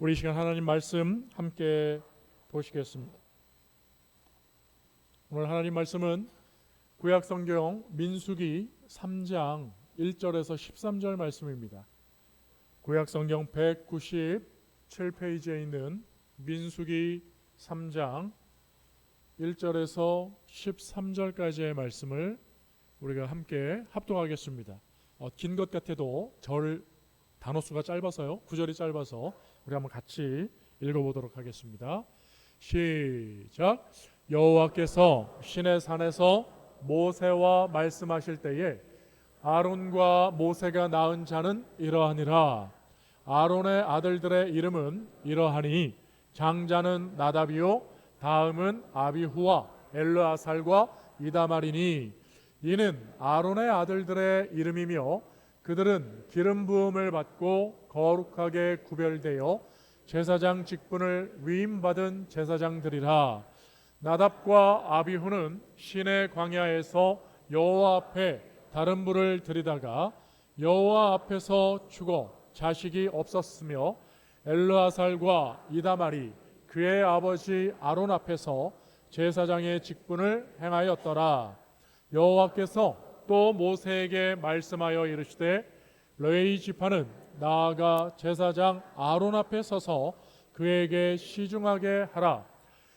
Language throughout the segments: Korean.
우리 이 시간 하나님 말씀 함께 보시겠습니다. 오늘 하나님 말씀은 구약 성경 민수기 3장 1절에서 13절 말씀입니다. 구약 성경 197페이지에 있는 민수기 3장 1절에서 13절까지의 말씀을 우리가 함께 합독하겠습니다. 긴 것 같아도 단어수가 짧아서요. 구절이 짧아서 우리 한번 같이 읽어보도록 하겠습니다. 시작. 여호와께서 시내산에서 모세와 말씀하실 때에 아론과 모세가 낳은 자는 이러하니라. 아론의 아들들의 이름은 이러하니 장자는 나답이요 다음은 아비후와 엘르아살과 이다말이니 이는 아론의 아들들의 이름이며 그들은 기름 부음을 받고 거룩하게 구별되어 제사장 직분을 위임받은 제사장들이라. 나답과 아비후는 시내 광야에서 여호와 앞에 다른 불을 들이다가 여호와 앞에서 죽어 자식이 없었으며 엘르아살과 이다말이 그의 아버지 아론 앞에서 제사장의 직분을 행하였더라. 여호와께서 또 모세에게 말씀하여 이르시되 레위 지파는 나아가 제사장 아론 앞에 서서 그에게 시중하게 하라.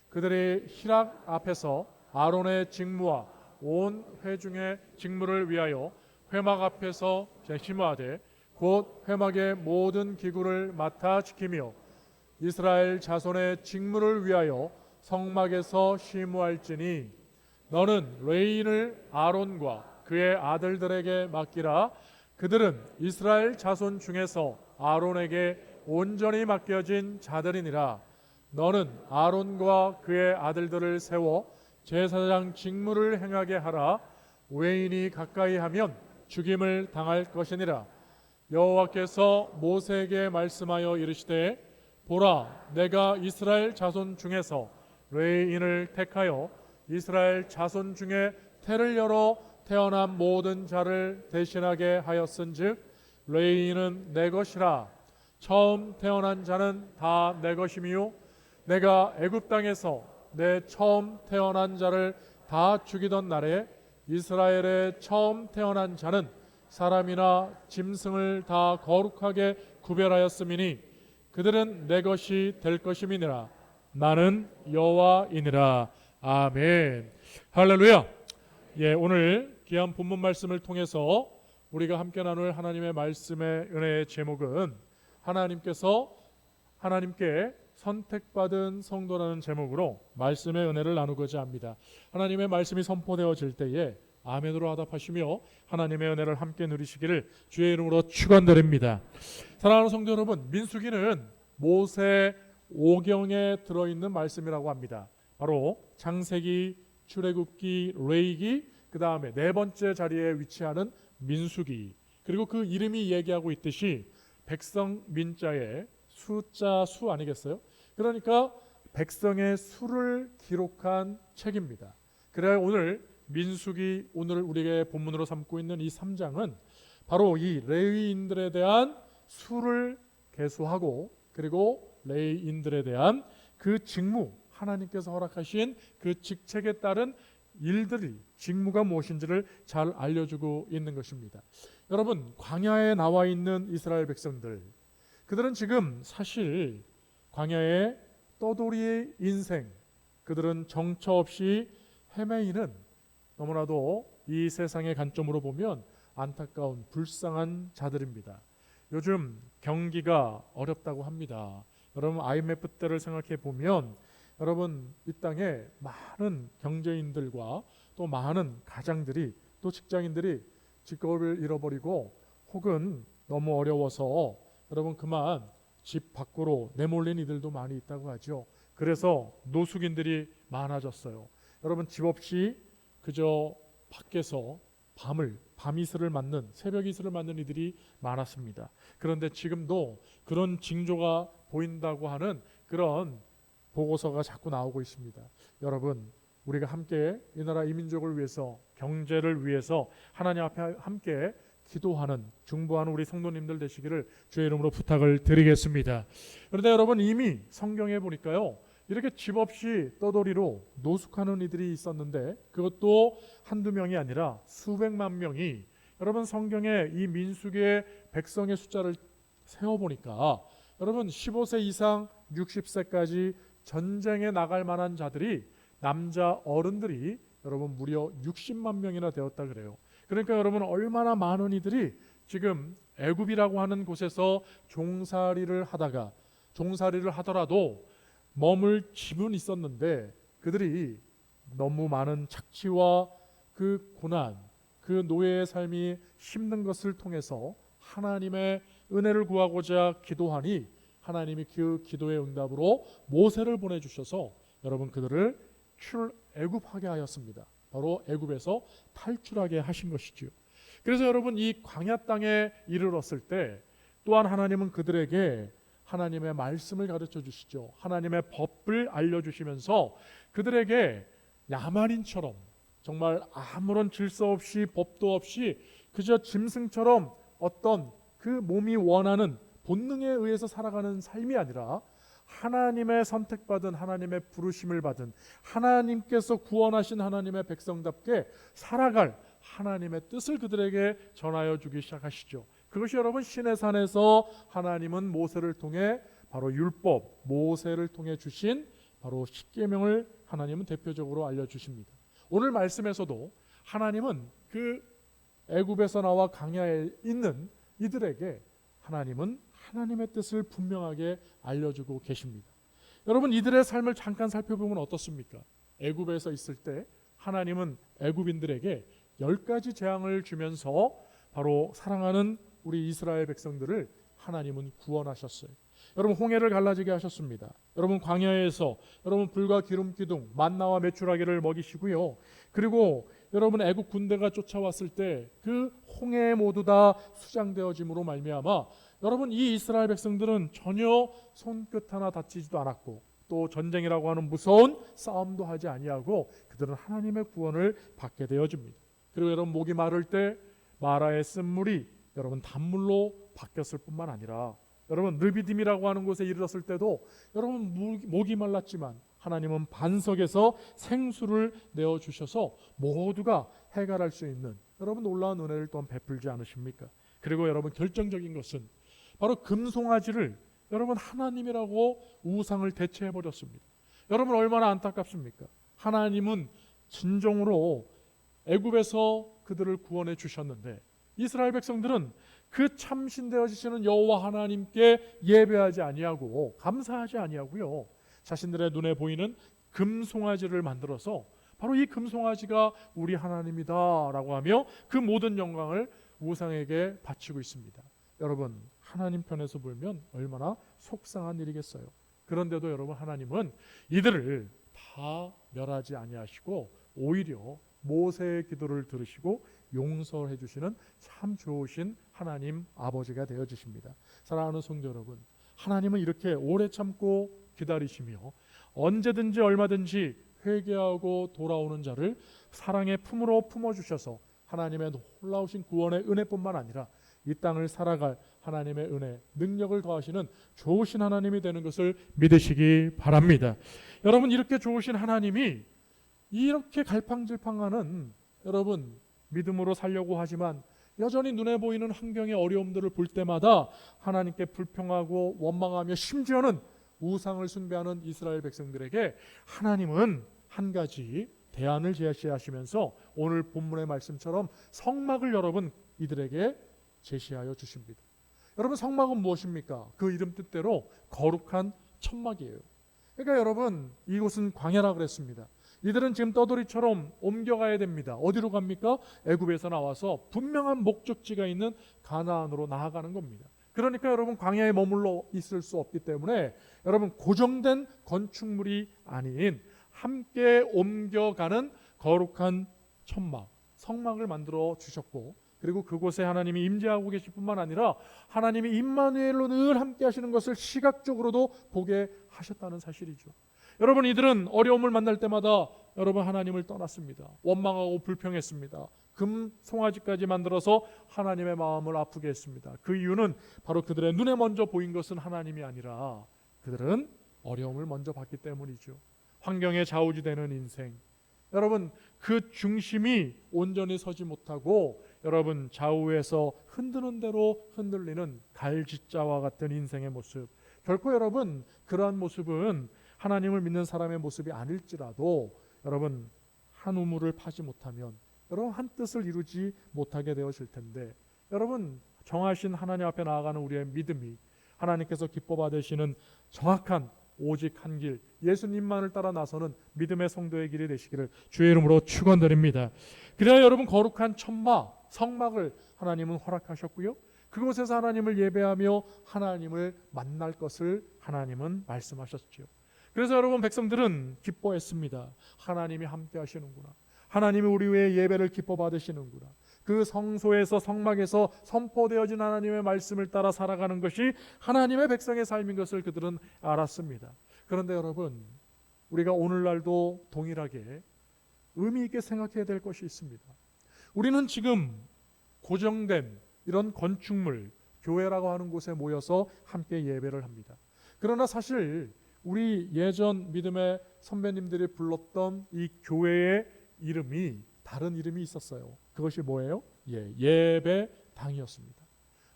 그들이 희락 앞에서 아론의 직무와 온 회중의 직무를 위하여 회막 앞에서 심하되 곧 회막의 모든 기구를 맡아 지키며 이스라엘 자손의 직무를 위하여 성막에서 심무할지니 너는 레위인을 아론과 그의 아들들에게 맡기라. 그들은 이스라엘 자손 중에서 아론에게 온전히 맡겨진 자들이니라. 너는 아론과 그의 아들들을 세워 제사장 직무를 행하게 하라. 외인이 가까이 하면 죽임을 당할 것이니라. 여호와께서 모세에게 말씀하여 이르시되 보라, 내가 이스라엘 자손 중에서 레위인을 택하여 이스라엘 자손 중에 태를 열어 태어난 모든 자를 대신하게 하였은즉 레위인은 내 것이라. 처음 태어난 자는 다 내 것이며 내가 애굽 땅에서 내 처음 태어난 자를 다 죽이던 날에 이스라엘의 처음 태어난 자는 사람이나 짐승을 다 거룩하게 구별하였음이니 그들은 내 것이 될 것임이니라. 나는 여호와이니라. 아멘. 할렐루야. 오늘 귀한 본문 말씀을 통해서 우리가 함께 나눌 하나님의 말씀의 은혜의 제목은 하나님께 선택받은 성도라는 제목으로 말씀의 은혜를 나누고자 합니다. 하나님의 말씀이 선포되어질 때에 아멘으로 화답하시며 하나님의 은혜를 함께 누리시기를 주의 이름으로 축원드립니다. 사랑하는 성도 여러분, 민수기는 모세 오경에 들어있는 말씀이라고 합니다. 바로 창세기, 출애굽기, 레위기, 그 다음에 네 번째 자리에 위치하는 민수기, 그리고 그 이름이 얘기하고 있듯이 백성 민자의 수자 수 아니겠어요? 그러니까 백성의 수를 기록한 책입니다. 그래야 오늘 민수기, 오늘 우리에게 본문으로 삼고 있는 이 3장은 바로 이 레위인들에 대한 수를 계수하고 그리고 레위인들에 대한 그 직무, 하나님께서 허락하신 그 직책에 따른 일들이 직무가 무엇인지를 잘 알려주고 있는 것입니다. 여러분, 광야에 나와 있는 이스라엘 백성들, 그들은 지금 사실 광야의 떠돌이의 인생, 그들은 정처 없이 헤매이는, 너무나도 이 세상의 관점으로 보면 안타까운 불쌍한 자들입니다. 요즘 경기가 어렵다고 합니다. 여러분, IMF 때를 생각해 보면 여러분, 이 땅에 많은 경제인들과 또 많은 가장들이, 또 직장인들이 직업을 잃어버리고 혹은 너무 어려워서 여러분 그만 집 밖으로 내몰린 이들도 많이 있다고 하죠. 그래서 노숙인들이 많아졌어요. 여러분, 집 없이 그저 밖에서 밤이슬을 맞는, 새벽 이슬을 맞는 이들이 많았습니다. 그런데 지금도 그런 징조가 보인다고 하는 그런 보고서가 자꾸 나오고 있습니다. 여러분, 우리가 함께 이 나라 이 민족을 위해서, 경제를 위해서 하나님 앞에 함께 기도하는 중보하는 우리 성도님들 되시기를 주의 이름으로 부탁을 드리겠습니다. 그런데 여러분 이미 성경에 보니까요. 이렇게 집 없이 떠돌이로 노숙하는 이들이 있었는데 그것도 한두 명이 아니라 수백만 명이 여러분 성경에 이 민수기의 백성의 숫자를 세어보니까 여러분 15세 이상 60세까지 전쟁에 나갈 만한 자들이 남자 어른들이 여러분 무려 60만 명이나 되었다 그래요. 그러니까 여러분 얼마나 많은 이들이 지금 애굽이라고 하는 곳에서 종살이를 하더라도 머물 집은 있었는데 그들이 너무 많은 착취와 그 고난, 그 노예의 삶이 힘든 것을 통해서 하나님의 은혜를 구하고자 기도하니 하나님이 그 기도의 응답으로 모세를 보내주셔서 여러분 그들을 출애굽하게 하였습니다. 바로 애굽에서 탈출하게 하신 것이지요. 그래서 여러분 이 광야 땅에 이르렀을 때 또한 하나님은 그들에게 하나님의 말씀을 가르쳐 주시죠. 하나님의 법을 알려주시면서 그들에게 야만인처럼 정말 아무런 질서 없이 법도 없이 그저 짐승처럼 어떤 그 몸이 원하는 본능에 의해서 살아가는 삶이 아니라 하나님의 선택받은 하나님의 부르심을 받은 하나님께서 구원하신 하나님의 백성답게 살아갈 하나님의 뜻을 그들에게 전하여 주기 시작하시죠. 그것이 여러분 시내산에서 하나님은 모세를 통해 바로 율법 모세를 통해 주신 바로 십계명을 하나님은 대표적으로 알려주십니다. 오늘 말씀에서도 하나님은 그 애굽에서 나와 광야에 있는 이들에게 하나님은 하나님의 뜻을 분명하게 알려주고 계십니다. 여러분 이들의 삶을 잠깐 살펴보면 어떻습니까? 애굽에서 있을 때 하나님은 애굽인들에게 10가지 재앙을 주면서 바로 사랑하는 우리 이스라엘 백성들을 하나님은 구원하셨어요. 여러분 홍해를 갈라지게 하셨습니다. 여러분 광야에서 여러분 불과 기름 기둥 만나와 메추라기를 먹이시고요. 그리고 여러분 애국 군대가 쫓아왔을 때 그 홍해 모두 다 수장되어짐으로 말미암아 여러분 이 이스라엘 백성들은 전혀 손끝 하나 다치지도 않았고 또 전쟁이라고 하는 무서운 싸움도 하지 아니하고 그들은 하나님의 구원을 받게 되어집니다. 그리고 여러분 목이 마를 때 마라의 쓴물이 여러분 단물로 바뀌었을 뿐만 아니라 여러분 르비딤이라고 하는 곳에 이르렀을 때도 여러분 목이 말랐지만 하나님은 반석에서 생수를 내어주셔서 모두가 해결할 수 있는 여러분 놀라운 은혜를 또한 베풀지 않으십니까? 그리고 여러분 결정적인 것은 바로 금송아지를 여러분 하나님이라고 우상을 대체해버렸습니다. 여러분 얼마나 안타깝습니까? 하나님은 진정으로 애굽에서 그들을 구원해 주셨는데 이스라엘 백성들은 그 참신 되어지시는 여호와 하나님께 예배하지 아니하고 감사하지 아니하고요. 자신들의 눈에 보이는 금송아지를 만들어서 바로 이 금송아지가 우리 하나님이다라고 하며 그 모든 영광을 우상에게 바치고 있습니다. 여러분 하나님 편에서 보면 얼마나 속상한 일이겠어요. 그런데도 여러분 하나님은 이들을 다 멸하지 아니하시고 오히려 모세의 기도를 들으시고 용서해 주시는 참 좋으신 하나님 아버지가 되어 주십니다. 사랑하는 성도 여러분, 하나님은 이렇게 오래 참고 기다리시며 언제든지 얼마든지 회개하고 돌아오는 자를 사랑의 품으로 품어주셔서 하나님의 놀라우신 구원의 은혜뿐만 아니라 이 땅을 살아갈 하나님의 은혜, 능력을 더하시는 좋으신 하나님이 되는 것을 믿으시기 바랍니다. 여러분 이렇게 좋으신 하나님이 이렇게 갈팡질팡하는 여러분 믿음으로 살려고 하지만 여전히 눈에 보이는 환경의 어려움들을 볼 때마다 하나님께 불평하고 원망하며 심지어는 우상을 숭배하는 이스라엘 백성들에게 하나님은 한 가지 대안을 제시하시면서 오늘 본문의 말씀처럼 성막을 여러분 이들에게 제시하여 주십니다. 여러분 성막은 무엇입니까? 그 이름 뜻대로 거룩한 천막이에요. 그러니까 여러분 이곳은 광야라 그랬습니다. 이들은 지금 떠돌이처럼 옮겨가야 됩니다. 어디로 갑니까? 애굽에서 나와서 분명한 목적지가 있는 가나안으로 나아가는 겁니다. 그러니까 여러분 광야에 머물러 있을 수 없기 때문에 여러분 고정된 건축물이 아닌 함께 옮겨가는 거룩한 천막, 성막을 만들어 주셨고 그리고 그곳에 하나님이 임재하고 계실 뿐만 아니라 하나님이 임마누엘로 늘 함께 하시는 것을 시각적으로도 보게 하셨다는 사실이죠. 여러분 이들은 어려움을 만날 때마다 여러분 하나님을 떠났습니다. 원망하고 불평했습니다. 금 송아지까지 만들어서 하나님의 마음을 아프게 했습니다. 그 이유는 바로 그들의 눈에 먼저 보인 것은 하나님이 아니라 그들은 어려움을 먼저 봤기 때문이죠. 환경에 좌우지되는 인생, 여러분 그 중심이 온전히 서지 못하고 여러분 좌우에서 흔드는 대로 흔들리는 갈짓자와 같은 인생의 모습, 결코 여러분 그러한 모습은 하나님을 믿는 사람의 모습이 아닐지라도 여러분 한 우물을 파지 못하면 여러분 한 뜻을 이루지 못하게 되어질 텐데, 여러분 정하신 하나님 앞에 나아가는 우리의 믿음이 하나님께서 기뻐 받으시는 정확한 오직 한 길, 예수님만을 따라 나서는 믿음의 성도의 길이 되시기를 주의 이름으로 축원드립니다. 그래야 여러분 거룩한 천막, 성막을 하나님은 허락하셨고요, 그곳에서 하나님을 예배하며 하나님을 만날 것을 하나님은 말씀하셨죠. 그래서 여러분 백성들은 기뻐했습니다. 하나님이 함께 하시는구나, 하나님이 우리 위해 예배를 기뻐 받으시는구나, 그 성소에서 성막에서 선포되어진 하나님의 말씀을 따라 살아가는 것이 하나님의 백성의 삶인 것을 그들은 알았습니다. 그런데 여러분 우리가 오늘날도 동일하게 의미 있게 생각해야 될 것이 있습니다. 우리는 지금 고정된 이런 건축물, 교회라고 하는 곳에 모여서 함께 예배를 합니다. 그러나 사실 우리 예전 믿음의 선배님들이 불렀던 이 교회의 이름이 다른 이름이 있었어요. 그것이 뭐예요? 예배당이었습니다.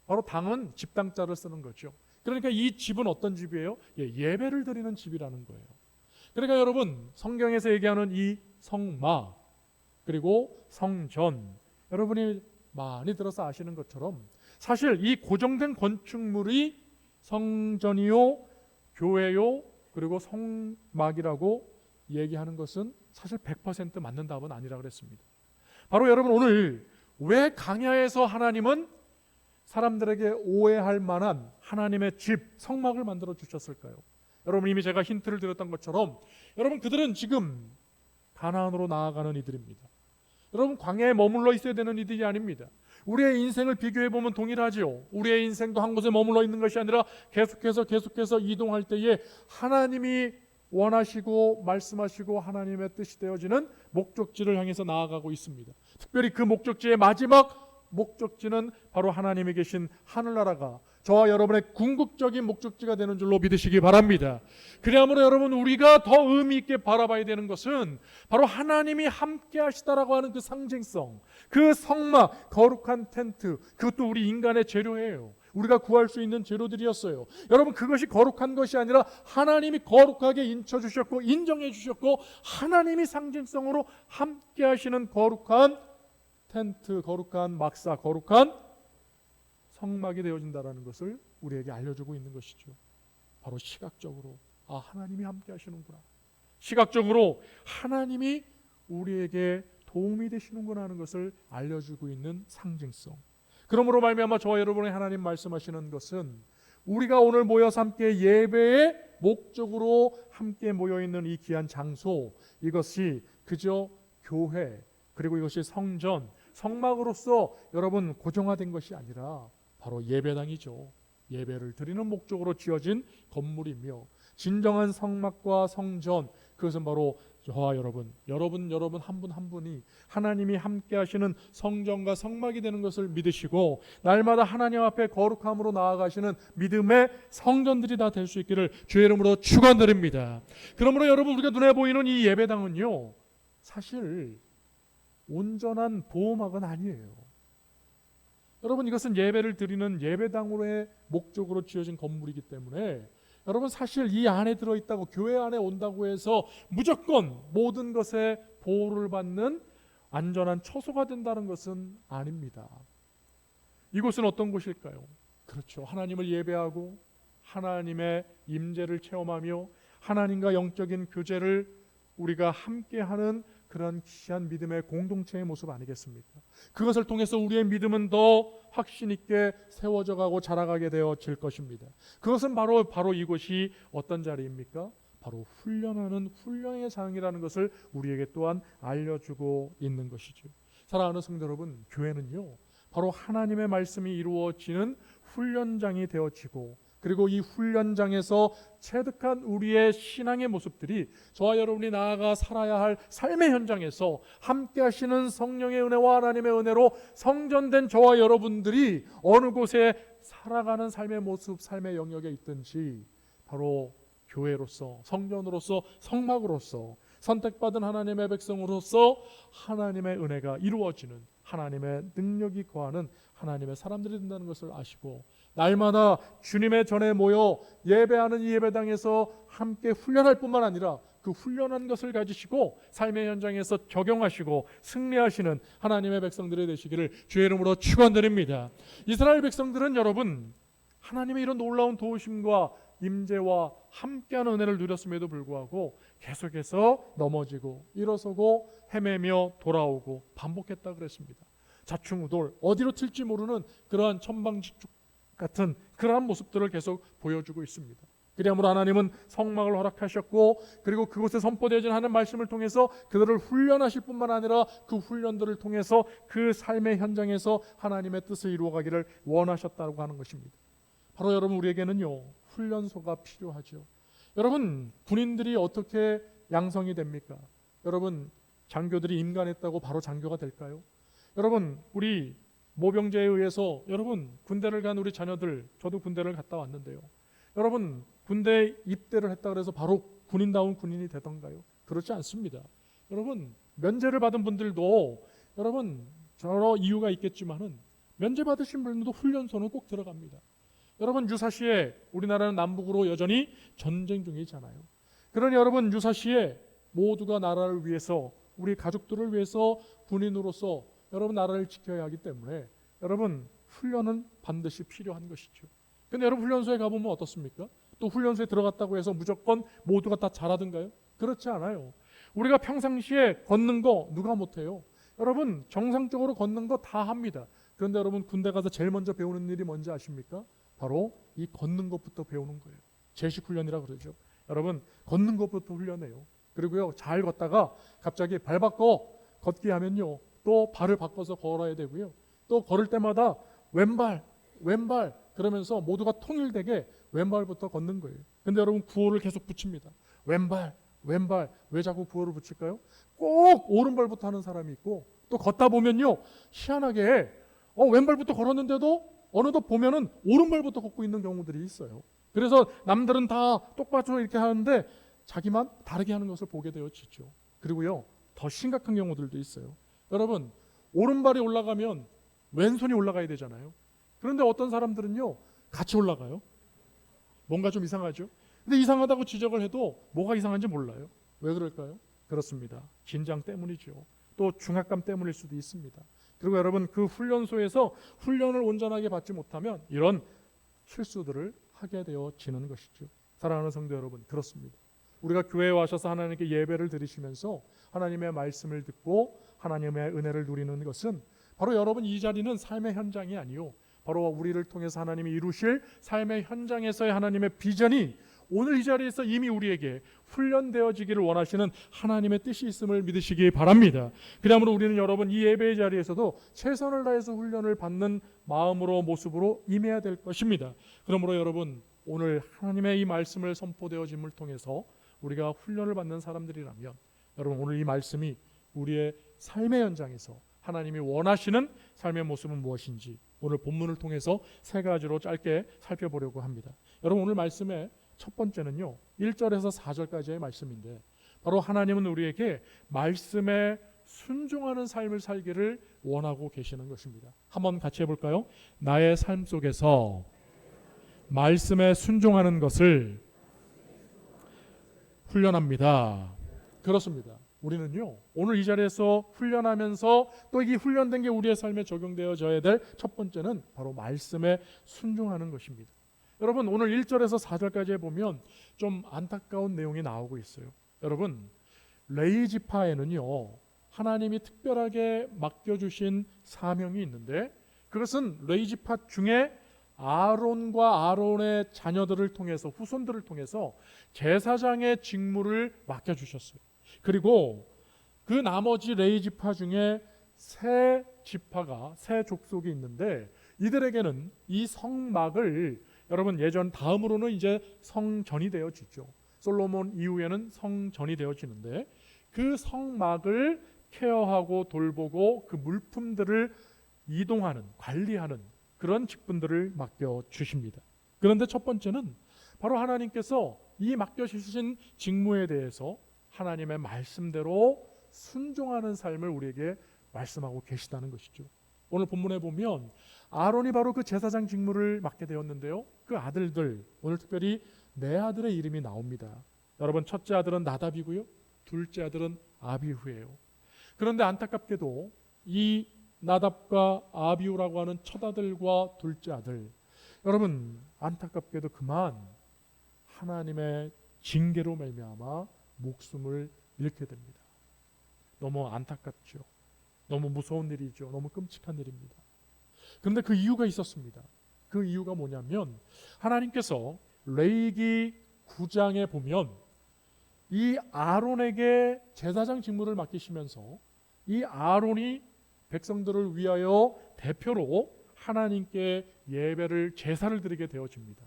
바로 당은 집당자를 쓰는 거죠. 그러니까 이 집은 어떤 집이에요? 예배를 드리는 집이라는 거예요. 그러니까 여러분 성경에서 얘기하는 이 성막 그리고 성전, 여러분이 많이 들어서 아시는 것처럼 사실 이 고정된 건축물이 성전이요, 교회요, 그리고 성막이라고 얘기하는 것은 사실 100% 맞는 답은 아니라 그랬습니다. 바로 여러분 오늘 왜 강야에서 하나님은 사람들에게 오해할 만한 하나님의 집, 성막을 만들어 주셨을까요? 여러분 이미 제가 힌트를 드렸던 것처럼 여러분 그들은 지금 가나안으로 나아가는 이들입니다. 여러분 광야에 머물러 있어야 되는 이들이 아닙니다. 우리의 인생을 비교해 보면 동일하지요. 우리의 인생도 한 곳에 머물러 있는 것이 아니라 계속해서 이동할 때에 하나님이 원하시고 말씀하시고 하나님의 뜻이 되어지는 목적지를 향해서 나아가고 있습니다. 특별히 그 목적지의 마지막 목적지는 바로 하나님이 계신 하늘나라가 저와 여러분의 궁극적인 목적지가 되는 줄로 믿으시기 바랍니다. 그러므로 여러분 우리가 더 의미 있게 바라봐야 되는 것은 바로 하나님이 함께 하시다라고 하는 그 상징성, 그 성막, 거룩한 텐트, 그것도 우리 인간의 재료예요. 우리가 구할 수 있는 재료들이었어요. 여러분 그것이 거룩한 것이 아니라 하나님이 거룩하게 인쳐주셨고 인정해 주셨고 하나님이 상징성으로 함께 하시는 거룩한 텐트, 거룩한 막사, 거룩한 성막이 되어진다는 것을 우리에게 알려주고 있는 것이죠. 바로 시각적으로 하나님이 함께 하시는구나, 시각적으로 하나님이 우리에게 도움이 되시는구나 하는 것을 알려주고 있는 상징성. 그러므로 말미암아 저와 여러분의 하나님 말씀하시는 것은 우리가 오늘 모여서 함께 예배의 목적으로 함께 모여있는 이 귀한 장소, 이것이 그저 교회 그리고 이것이 성전, 성막으로서 여러분 고정화된 것이 아니라 바로 예배당이죠. 예배를 드리는 목적으로 지어진 건물이며 진정한 성막과 성전, 그것은 바로 저와 여러분 한 분 한 분이 하나님이 함께 하시는 성전과 성막이 되는 것을 믿으시고 날마다 하나님 앞에 거룩함으로 나아가시는 믿음의 성전들이 다 될 수 있기를 주의 이름으로 축원드립니다. 그러므로 여러분 우리가 눈에 보이는 이 예배당은요 사실 온전한 보호막은 아니에요. 여러분 이것은 예배를 드리는 예배당으로의 목적으로 지어진 건물이기 때문에 여러분 사실 이 안에 들어있다고, 교회 안에 온다고 해서 무조건 모든 것에 보호를 받는 안전한 처소가 된다는 것은 아닙니다. 이곳은 어떤 곳일까요? 그렇죠. 하나님을 예배하고 하나님의 임재를 체험하며 하나님과 영적인 교제를 우리가 함께하는 그런 귀한 믿음의 공동체의 모습 아니겠습니까? 그것을 통해서 우리의 믿음은 더 확신 있게 세워져 가고 자라가게 되어질 것입니다. 그것은 바로 이곳이 어떤 자리입니까? 바로 훈련하는 훈련의 장이라는 것을 우리에게 또한 알려주고 있는 것이죠. 사랑하는 성도 여러분, 교회는요 바로 하나님의 말씀이 이루어지는 훈련장이 되어지고 그리고 이 훈련장에서 체득한 우리의 신앙의 모습들이 저와 여러분이 나아가 살아야 할 삶의 현장에서 함께 하시는 성령의 은혜와 하나님의 은혜로 성전된 저와 여러분들이 어느 곳에 살아가는 삶의 모습, 삶의 영역에 있든지 바로 교회로서, 성전으로서, 성막으로서 선택받은 하나님의 백성으로서 하나님의 은혜가 이루어지는, 하나님의 능력이 거하는 하나님의 사람들이 된다는 것을 아시고, 날마다 주님의 전에 모여 예배하는 이 예배당에서 함께 훈련할 뿐만 아니라 그 훈련한 것을 가지시고 삶의 현장에서 적용하시고 승리하시는 하나님의 백성들이 되시기를 주의 이름으로 축원드립니다. 이스라엘 백성들은 여러분, 하나님의 이런 놀라운 도우심과 임재와 함께하는 은혜를 누렸음에도 불구하고 계속해서 넘어지고 일어서고 헤매며 돌아오고 반복했다 그랬습니다. 좌충우돌, 어디로 튈지 모르는 그러한 천방지축 같은 그러한 모습들을 계속 보여주고 있습니다. 그러므로 하나님은 성막을 허락하셨고, 그리고 그곳에 선포되어진 하는 말씀을 통해서 그들을 훈련하실 뿐만 아니라 그 훈련들을 통해서 그 삶의 현장에서 하나님의 뜻을 이루어가기를 원하셨다고 하는 것입니다. 바로 여러분, 우리에게는요 훈련소가 필요하죠. 여러분, 군인들이 어떻게 양성이 됩니까? 여러분, 장교들이 임관했다고 바로 장교가 될까요? 여러분, 우리 모병제에 의해서 여러분 군대를 간 우리 자녀들, 저도 군대를 갔다 왔는데요, 여러분 군대 입대를 했다 그래서 바로 군인다운 군인이 되던가요? 그렇지 않습니다. 여러분, 면제를 받은 분들도 여러분 여러 이유가 있겠지만은 면제 받으신 분들도 훈련소는 꼭 들어갑니다. 여러분, 유사시에 우리나라는 남북으로 여전히 전쟁 중이잖아요. 그러니 여러분, 유사시에 모두가 나라를 위해서, 우리 가족들을 위해서 군인으로서 여러분 나라를 지켜야 하기 때문에 여러분 훈련은 반드시 필요한 것이죠. 근데 여러분, 훈련소에 가보면 어떻습니까? 또 훈련소에 들어갔다고 해서 무조건 모두가 다 잘하던가요? 그렇지 않아요. 우리가 평상시에 걷는 거 누가 못해요? 여러분, 정상적으로 걷는 거 다 합니다. 그런데 여러분, 군대 가서 제일 먼저 배우는 일이 뭔지 아십니까? 바로 이 걷는 것부터 배우는 거예요. 제식 훈련이라 그러죠. 여러분, 걷는 것부터 훈련해요. 그리고요, 잘 걷다가 갑자기 발 바꿔 걷기 하면요, 또 발을 바꿔서 걸어야 되고요, 또 걸을 때마다 왼발 그러면서 모두가 통일되게 왼발부터 걷는 거예요. 근데 여러분, 구호를 계속 붙입니다. 왼발. 왜 자꾸 구호를 붙일까요? 꼭 오른발부터 하는 사람이 있고, 또 걷다 보면요, 희한하게 왼발부터 걸었는데도 어느덧 보면은 오른발부터 걷고 있는 경우들이 있어요. 그래서 남들은 다 똑바로 이렇게 하는데 자기만 다르게 하는 것을 보게 되어지죠. 그리고요, 더 심각한 경우들도 있어요. 여러분, 오른발이 올라가면 왼손이 올라가야 되잖아요. 그런데 어떤 사람들은요 같이 올라가요. 뭔가 좀 이상하죠. 근데 이상하다고 지적을 해도 뭐가 이상한지 몰라요. 왜 그럴까요? 그렇습니다. 긴장 때문이죠. 또 중압감 때문일 수도 있습니다. 그리고 여러분, 그 훈련소에서 훈련을 온전하게 받지 못하면 이런 실수들을 하게 되어지는 것이죠. 사랑하는 성도 여러분, 그렇습니다. 우리가 교회에 와셔서 하나님께 예배를 드리시면서 하나님의 말씀을 듣고 하나님의 은혜를 누리는 것은 바로 여러분, 이 자리는 삶의 현장이 아니요, 바로 우리를 통해서 하나님이 이루실 삶의 현장에서의 하나님의 비전이 오늘 이 자리에서 이미 우리에게 훈련되어지기를 원하시는 하나님의 뜻이 있음을 믿으시기 바랍니다. 그러므로 우리는 여러분, 이 예배의 자리에서도 최선을 다해서 훈련을 받는 마음으로, 모습으로 임해야 될 것입니다. 그러므로 여러분, 오늘 하나님의 이 말씀을 선포되어짐을 통해서 우리가 훈련을 받는 사람들이라면 여러분, 오늘 이 말씀이 우리의 삶의 현장에서 하나님이 원하시는 삶의 모습은 무엇인지 오늘 본문을 통해서 세 가지로 짧게 살펴보려고 합니다. 여러분, 오늘 말씀의 첫 번째는요, 1절에서 4절까지의 말씀인데, 바로 하나님은 우리에게 말씀에 순종하는 삶을 살기를 원하고 계시는 것입니다. 한번 같이 해볼까요? 나의 삶 속에서 말씀에 순종하는 것을 훈련합니다. 그렇습니다. 우리는요, 오늘 이 자리에서 훈련하면서 또 이 훈련된 게 우리의 삶에 적용되어져야 될 첫 번째는 바로 말씀에 순종하는 것입니다. 여러분, 오늘 1절에서 4절까지 보면 좀 안타까운 내용이 나오고 있어요. 여러분, 레위 지파에는요 하나님이 특별하게 맡겨주신 사명이 있는데, 그것은 레위 지파 중에 아론과 아론의 자녀들을 통해서, 후손들을 통해서 제사장의 직무를 맡겨주셨어요. 그리고 그 나머지 레위 지파 중에 세 지파가, 세 족속이 있는데, 이들에게는 이 성막을 여러분 예전 다음으로는 이제 성전이 되어지죠. 솔로몬 이후에는 성전이 되어지는데 그 성막을 케어하고 돌보고 그 물품들을 이동하는, 관리하는 그런 직분들을 맡겨 주십니다. 그런데 첫 번째는 바로 하나님께서 이 맡겨 주신 직무에 대해서 하나님의 말씀대로 순종하는 삶을 우리에게 말씀하고 계시다는 것이죠. 오늘 본문에 보면 아론이 바로 그 제사장 직무를 맡게 되었는데요. 그 아들들, 오늘 특별히 네 아들의 이름이 나옵니다. 여러분, 첫째 아들은 나답이고요. 둘째 아들은 아비후예요. 그런데 안타깝게도 이 나답과 아비후라고 하는 첫 아들과 둘째 아들, 여러분 안타깝게도 그만 하나님의 징계로 말미암아 목숨을 잃게 됩니다. 너무 안타깝죠. 너무 무서운 일이죠. 너무 끔찍한 일입니다. 그런데 그 이유가 있었습니다. 그 이유가 뭐냐면 하나님께서 레위기 9장에 보면 이 아론에게 제사장 직무를 맡기시면서 이 아론이 백성들을 위하여 대표로 하나님께 예배를 제사를 드리게 되어집니다.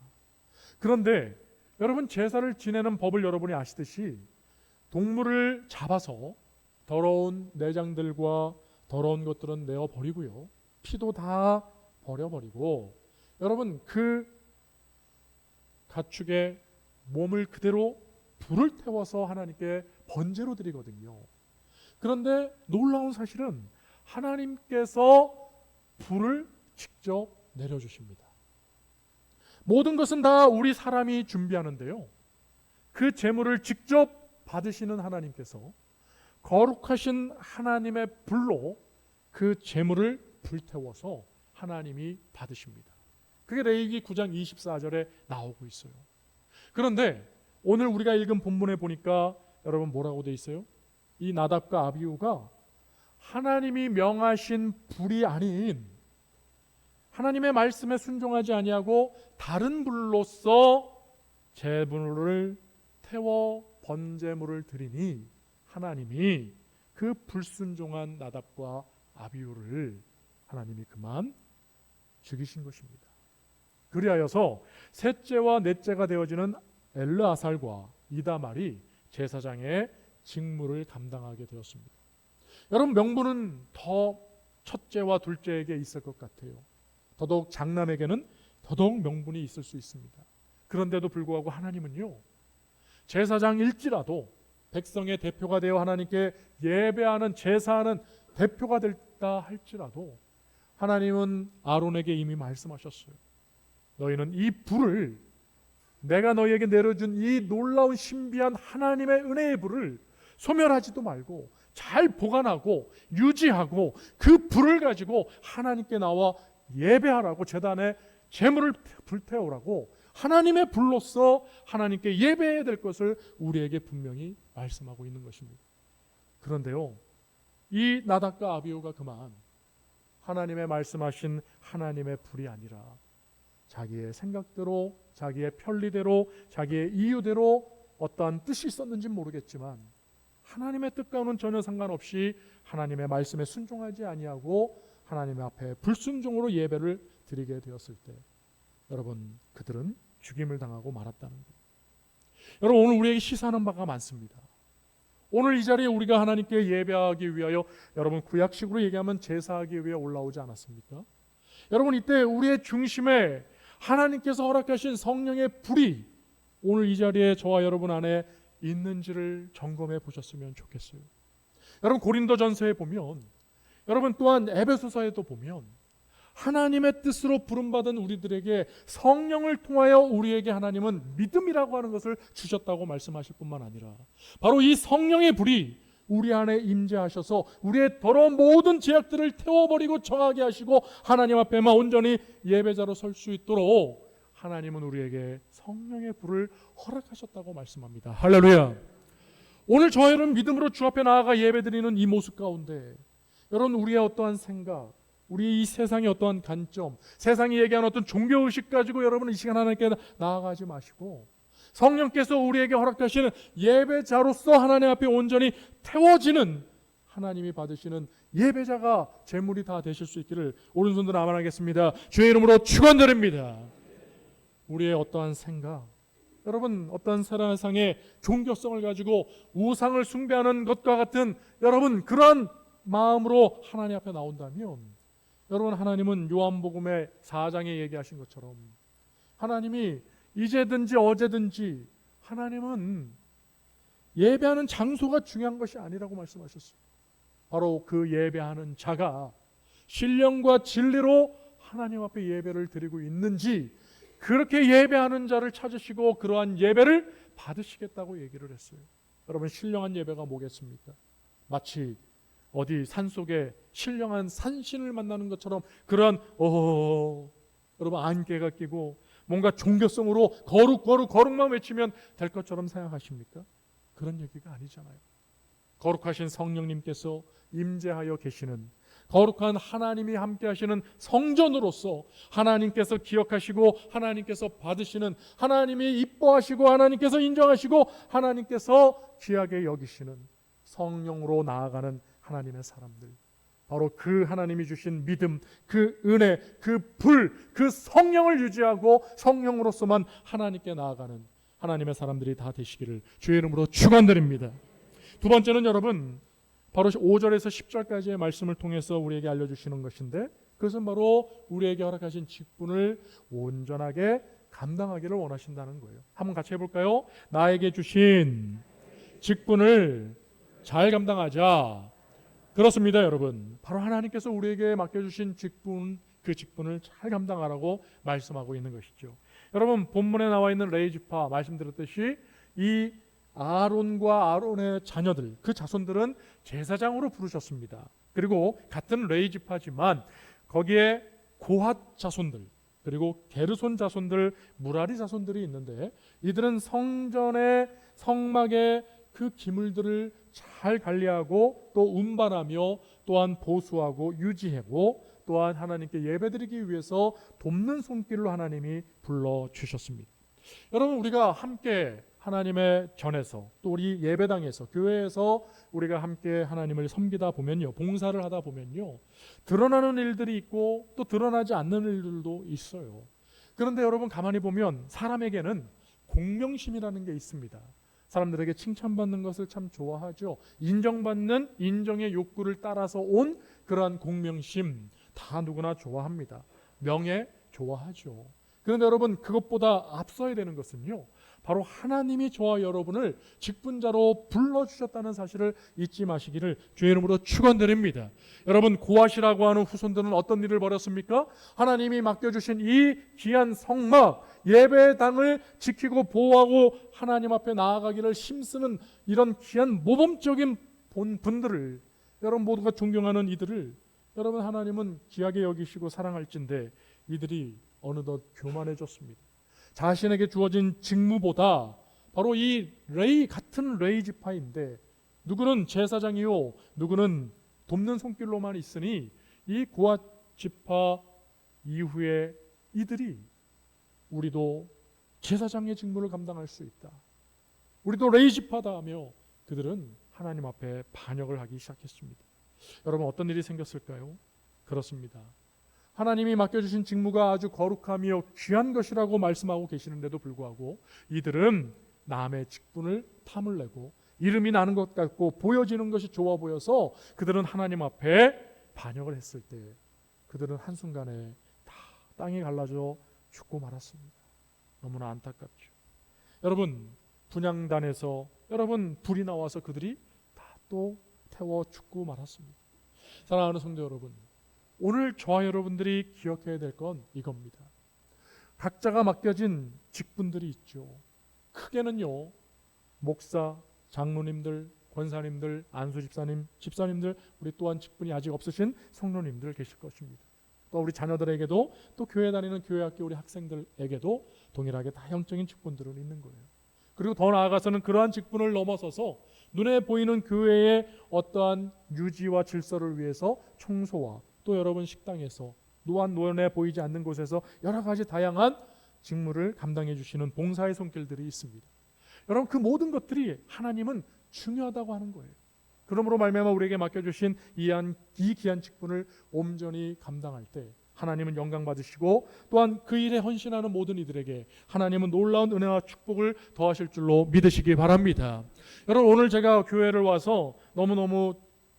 그런데 여러분 제사를 지내는 법을 여러분이 아시듯이 동물을 잡아서 더러운 내장들과 더러운 것들은 내어버리고요. 피도 다 버려버리고 여러분 그 가축의 몸을 그대로 불을 태워서 하나님께 번제로 드리거든요. 그런데 놀라운 사실은 하나님께서 불을 직접 내려주십니다. 모든 것은 다 우리 사람이 준비하는데요. 그 제물을 직접 받으시는 하나님께서 거룩하신 하나님의 불로 그 제물을 불태워서 하나님이 받으십니다. 그게 레위기 9장 24절에 나오고 있어요. 그런데 오늘 우리가 읽은 본문에 보니까 여러분 뭐라고 돼 있어요? 이 나답과 아비후가 하나님이 명하신 불이 아닌 하나님의 말씀에 순종하지 아니하고 다른 불로서 제물을 태워 번제물을 드리니 하나님이 그 불순종한 나답과 아비후를 하나님이 그만 죽이신 것입니다. 그리하여서 셋째와 넷째가 되어지는 엘르아살과 이다말이 제사장의 직무를 감당하게 되었습니다. 여러분 명분은 더 첫째와 둘째에게 있을 것 같아요. 더더욱 장남에게는 더더욱 명분이 있을 수 있습니다. 그런데도 불구하고 하나님은요, 제사장일지라도 백성의 대표가 되어 하나님께 예배하는 제사하는 대표가 됐다 할지라도 하나님은 아론에게 이미 말씀하셨어요. 너희는 이 불을 내가 너희에게 내려준 이 놀라운 신비한 하나님의 은혜의 불을 소멸하지도 말고 잘 보관하고 유지하고 그 불을 가지고 하나님께 나와 예배하라고 제단에 제물을 불태우라고 하나님의 불로서 하나님께 예배해야 될 것을 우리에게 분명히 말씀하고 있는 것입니다. 그런데요, 이 나답과 아비후가 그만 하나님의 말씀하신 하나님의 불이 아니라 자기의 생각대로 자기의 편리대로 자기의 이유대로 어떠한 뜻이 있었는지 모르겠지만 하나님의 뜻과는 전혀 상관없이 하나님의 말씀에 순종하지 아니하고 하나님 앞에 불순종으로 예배를 드리게 되었을 때 여러분 그들은 죽임을 당하고 말았다는 거예요. 여러분 오늘 우리에게 시사하는 바가 많습니다. 오늘 이 자리에 우리가 하나님께 예배하기 위하여 여러분 구약식으로 얘기하면 제사하기 위해 올라오지 않았습니까? 여러분 이때 우리의 중심에 하나님께서 허락하신 성령의 불이 오늘 이 자리에 저와 여러분 안에 있는지를 점검해 보셨으면 좋겠어요. 여러분 고린도전서에 보면 여러분 또한 에베소서에도 보면 하나님의 뜻으로 부름받은 우리들에게 성령을 통하여 우리에게 하나님은 믿음이라고 하는 것을 주셨다고 말씀하실 뿐만 아니라 바로 이 성령의 불이 우리 안에 임재하셔서 우리의 더러운 모든 죄악들을 태워버리고 정하게 하시고 하나님 앞에만 온전히 예배자로 설 수 있도록 하나님은 우리에게 성령의 불을 허락하셨다고 말씀합니다. 할렐루야. 오늘 저와 여러분 믿음으로 주 앞에 나아가 예배드리는 이 모습 가운데 여러분 우리의 어떠한 생각, 우리 이 세상의 어떠한 관점, 세상이 얘기하는 어떤 종교의식 가지고 여러분 이 시간 하나님께 나아가지 마시고 성령께서 우리에게 허락하시는 예배자로서 하나님 앞에 온전히 태워지는 하나님이 받으시는 예배자가 제물이 다 되실 수 있기를 오른손으로 아멘하겠습니다. 주의 이름으로 축원드립니다. 우리의 어떠한 생각, 여러분 어떤 세상의 종교성을 가지고 우상을 숭배하는 것과 같은 여러분 그런 마음으로 하나님 앞에 나온다면, 여러분 하나님은 요한복음의 4장에 얘기하신 것처럼 하나님이 이제든지 어제든지 하나님은 예배하는 장소가 중요한 것이 아니라고 말씀하셨어요. 바로 그 예배하는 자가 신령과 진리로 하나님 앞에 예배를 드리고 있는지, 그렇게 예배하는 자를 찾으시고 그러한 예배를 받으시겠다고 얘기를 했어요. 여러분 신령한 예배가 뭐겠습니까? 마치 어디 산속에 신령한 산신을 만나는 것처럼 그러한 여러분 안개가 끼고 뭔가 종교성으로 거룩만 외치면 될 것처럼 생각하십니까? 그런 얘기가 아니잖아요. 거룩하신 성령님께서 임재하여 계시는, 거룩한 하나님이 함께 하시는 성전으로서 하나님께서 기억하시고 하나님께서 받으시는, 하나님이 이뻐하시고 하나님께서 인정하시고 하나님께서 귀하게 여기시는 성령으로 나아가는 하나님의 사람들, 바로 그 하나님이 주신 믿음, 그 은혜, 그 불, 그 성령을 유지하고 성령으로서만 하나님께 나아가는 하나님의 사람들이 다 되시기를 주의 이름으로 축원드립니다. 두 번째는 여러분 바로 5절에서 10절까지의 말씀을 통해서 우리에게 알려주시는 것인데, 그것은 바로 우리에게 허락하신 직분을 온전하게 감당하기를 원하신다는 거예요. 한번 같이 해볼까요? 나에게 주신 직분을 잘 감당하자. 그렇습니다, 여러분. 바로 하나님께서 우리에게 맡겨주신 직분, 그 직분을 잘 감당하라고 말씀하고 있는 것이죠. 여러분 본문에 나와 있는 레위지파 말씀드렸듯이 이 아론과 아론의 자녀들, 그 자손들은 제사장으로 부르셨습니다. 그리고 같은 레위지파지만 거기에 고핫 자손들, 그리고 게르손 자손들, 무라리 자손들이 있는데, 이들은 성전의 성막의 그 기물들을 잘 관리하고 또 운반하며 또한 보수하고 유지하고 또한 하나님께 예배드리기 위해서 돕는 손길로 하나님이 불러주셨습니다. 여러분 우리가 함께 하나님의 전에서 또 우리 예배당에서 교회에서 우리가 함께 하나님을 섬기다 보면요, 봉사를 하다 보면요, 드러나는 일들이 있고 또 드러나지 않는 일들도 있어요. 그런데 여러분 가만히 보면 사람에게는 공명심이라는 게 있습니다. 사람들에게 칭찬받는 것을 참 좋아하죠. 인정받는 인정의 욕구를 따라서 온 그러한 공명심 다 누구나 좋아합니다. 명예 좋아하죠. 그런데 여러분 그것보다 앞서야 되는 것은요, 바로 하나님이 저와 여러분을 직분자로 불러주셨다는 사실을 잊지 마시기를 주의 이름으로 축원드립니다. 여러분 고핫이라고 하는 후손들은 어떤 일을 벌였습니까? 하나님이 맡겨주신 이 귀한 성막 예배당을 지키고 보호하고 하나님 앞에 나아가기를 힘쓰는 이런 귀한 모범적인 분들을, 여러분 모두가 존경하는 이들을 여러분 하나님은 귀하게 여기시고 사랑할진데 이들이 어느덧 교만해졌습니다. 자신에게 주어진 직무보다 바로 이 같은 레위 지파인데, 누구는 제사장이요 누구는 돕는 손길로만 있으니 이 고핫 지파 이후에 이들이 우리도 제사장의 직무를 감당할 수 있다, 우리도 레위 지파다 하며 그들은 하나님 앞에 반역을 하기 시작했습니다. 여러분 어떤 일이 생겼을까요? 그렇습니다. 하나님이 맡겨주신 직무가 아주 거룩하며 귀한 것이라고 말씀하고 계시는데도 불구하고 이들은 남의 직분을 탐을 내고 이름이 나는 것 같고 보여지는 것이 좋아 보여서 그들은 하나님 앞에 반역을 했을 때 그들은 한순간에 다 땅이 갈라져 죽고 말았습니다. 너무나 안타깝죠. 여러분 분향단에서 여러분 불이 나와서 그들이 다 또 태워 죽고 말았습니다. 사랑하는 성도 여러분, 오늘 저와 여러분들이 기억해야 될 건 이겁니다. 각자가 맡겨진 직분들이 있죠. 크게는요, 목사, 장로님들, 권사님들, 안수집사님, 집사님들, 우리 또한 직분이 아직 없으신 성도님들 계실 것입니다. 또 우리 자녀들에게도 또 교회 다니는 교회학교 우리 학생들에게도 동일하게 다 영적인 직분들은 있는 거예요. 그리고 더 나아가서는 그러한 직분을 넘어서서 눈에 보이는 교회의 어떠한 유지와 질서를 위해서 청소와 또 여러분 식당에서 또한 눈에 보이지 않는 곳에서 여러 가지 다양한 직무를 감당해 주시는 봉사의 손길들이 있습니다. 여러분 그 모든 것들이 하나님은 중요하다고 하는 거예요. 그러므로 말미암아 우리에게 맡겨주신 이 귀한 직분을 온전히 감당할 때 하나님은 영광 받으시고 또한 그 일에 헌신하는 모든 이들에게 하나님은 놀라운 은혜와 축복을 더하실 줄로 믿으시기 바랍니다. 여러분, 오늘 제가 교회를 와서 너무너무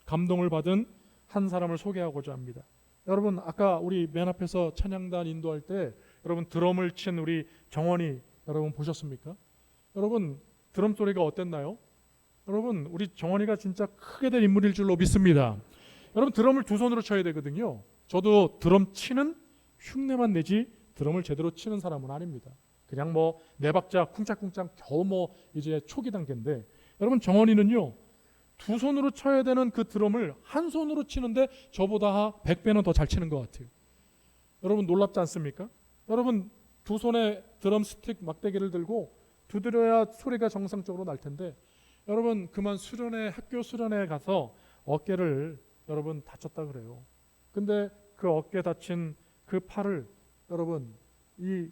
감동을 받은 한 사람을 소개하고자 합니다. 여러분, 아까 우리 맨 앞에서 찬양단 인도할 때 여러분 드럼을 친 우리 정원이 여러분 보셨습니까? 여러분 드럼 소리가 어땠나요? 여러분, 우리 정원이가 진짜 크게 될 인물일 줄로 믿습니다. 여러분, 드럼을 두 손으로 쳐야 되거든요. 저도 드럼 치는 흉내만 내지 드럼을 제대로 치는 사람은 아닙니다. 그냥 뭐 네 박자 쿵짝쿵짝 겨우 뭐 이제 초기 단계인데, 여러분 정원이는요 두 손으로 쳐야 되는 그 드럼을 한 손으로 치는데 저보다 100배는 더 잘 치는 것 같아요. 여러분 놀랍지 않습니까? 여러분 두 손에 드럼 스틱 막대기를 들고 두드려야 소리가 정상적으로 날 텐데, 여러분 그만 학교 수련회 가서 어깨를 여러분 다쳤다 그래요. 근데 그 어깨 다친 그 팔을 여러분 이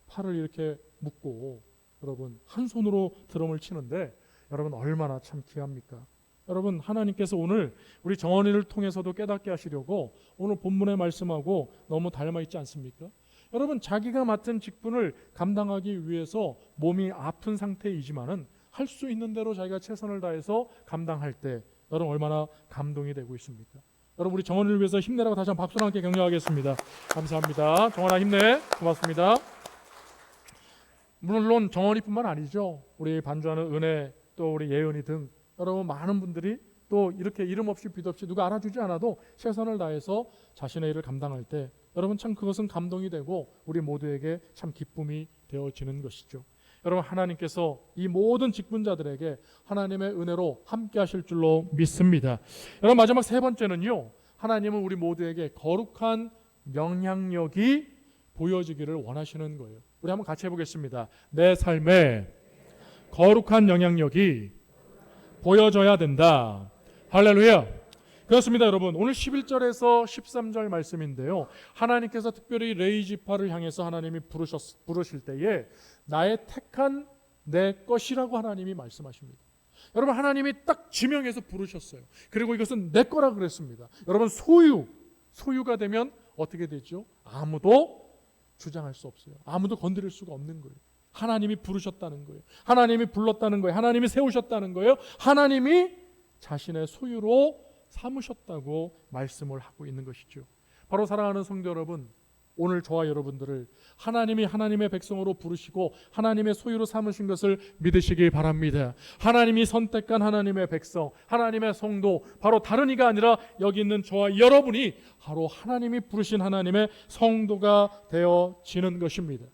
팔을 이렇게 묶고 여러분 한 손으로 드럼을 치는데 여러분 얼마나 참 귀합니까? 여러분, 하나님께서 오늘 우리 정원이를 통해서도 깨닫게 하시려고 오늘 본문의 말씀하고 너무 닮아 있지 않습니까? 여러분, 자기가 맡은 직분을 감당하기 위해서 몸이 아픈 상태이지만은 할 수 있는 대로 자기가 최선을 다해서 감당할 때 여러분 얼마나 감동이 되고 있습니까? 여러분, 우리 정원이를 위해서 힘내라고 다시 한번 박수로 함께 격려하겠습니다. 감사합니다. 정원아 힘내. 고맙습니다. 물론 정원이뿐만 아니죠. 우리 반주하는 은혜, 또 우리 예은이 등 여러분 많은 분들이 또 이렇게 이름 없이 빛 없이 누가 알아주지 않아도 최선을 다해서 자신의 일을 감당할 때 여러분 참 그것은 감동이 되고 우리 모두에게 참 기쁨이 되어지는 것이죠. 여러분, 하나님께서 이 모든 직분자들에게 하나님의 은혜로 함께 하실 줄로 믿습니다. 여러분, 마지막 세 번째는요, 하나님은 우리 모두에게 거룩한 영향력이 보여지기를 원하시는 거예요. 우리 한번 같이 해보겠습니다. 내 삶에 거룩한 영향력이 보여져야 된다. 할렐루야. 그렇습니다. 여러분, 오늘 11절에서 13절 말씀인데요, 하나님께서 특별히 레위 지파를 향해서 하나님이 부르실 때에 나의 택한 내 것이라고 하나님이 말씀하십니다. 여러분, 하나님이 딱 지명해서 부르셨어요. 그리고 이것은 내 거라 그랬습니다. 여러분, 소유가 되면 어떻게 되죠? 아무도 주장할 수 없어요. 아무도 건드릴 수가 없는 거예요. 하나님이 부르셨다는 거예요. 하나님이 불렀다는 거예요. 하나님이 세우셨다는 거예요. 하나님이 자신의 소유로 삼으셨다고 말씀을 하고 있는 것이죠. 바로 사랑하는 성도 여러분, 오늘 저와 여러분들을 하나님이 하나님의 백성으로 부르시고 하나님의 소유로 삼으신 것을 믿으시기 바랍니다. 하나님이 선택한 하나님의 백성, 하나님의 성도, 바로 다른 이가 아니라 여기 있는 저와 여러분이 바로 하나님이 부르신 하나님의 성도가 되어지는 것입니다.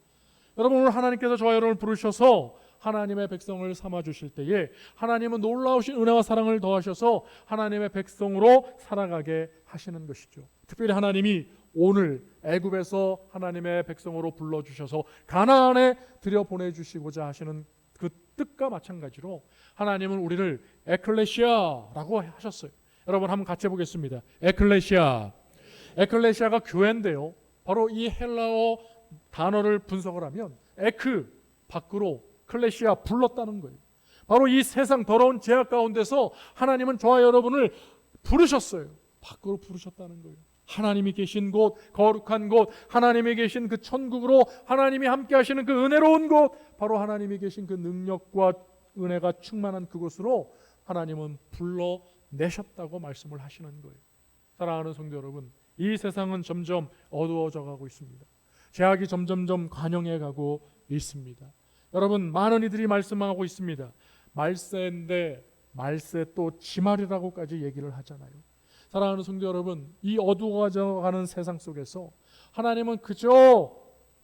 여러분, 오늘 하나님께서 저와 여러분을 부르셔서 하나님의 백성을 삼아주실 때에 하나님은 놀라우신 은혜와 사랑을 더하셔서 하나님의 백성으로 살아가게 하시는 것이죠. 특별히 하나님이 오늘 애굽에서 하나님의 백성으로 불러주셔서 가나안에 들여보내주시고자 하시는 그 뜻과 마찬가지로 하나님은 우리를 에클레시아라고 하셨어요. 여러분 한번 같이 해보겠습니다. 에클레시아가 교회인데요, 바로 이 헬라어 단어를 분석을 하면 에크, 밖으로, 클레시아, 불렀다는 거예요. 바로 이 세상 더러운 죄악 가운데서 하나님은 저와 여러분을 부르셨어요. 밖으로 부르셨다는 거예요. 하나님이 계신 곳, 거룩한 곳, 하나님이 계신 그 천국으로, 하나님이 함께 하시는 그 은혜로운 곳, 바로 하나님이 계신 그 능력과 은혜가 충만한 그곳으로 하나님은 불러내셨다고 말씀을 하시는 거예요. 사랑하는 성도 여러분, 이 세상은 점점 어두워져 가고 있습니다. 죄악이 점점점 관영해 가고 있습니다. 여러분, 많은 이들이 말씀하고 있습니다. 말세인데 말세 또 지말이라고까지 얘기를 하잖아요. 사랑하는 성도 여러분, 이 어두워져 가는 세상 속에서 하나님은 그저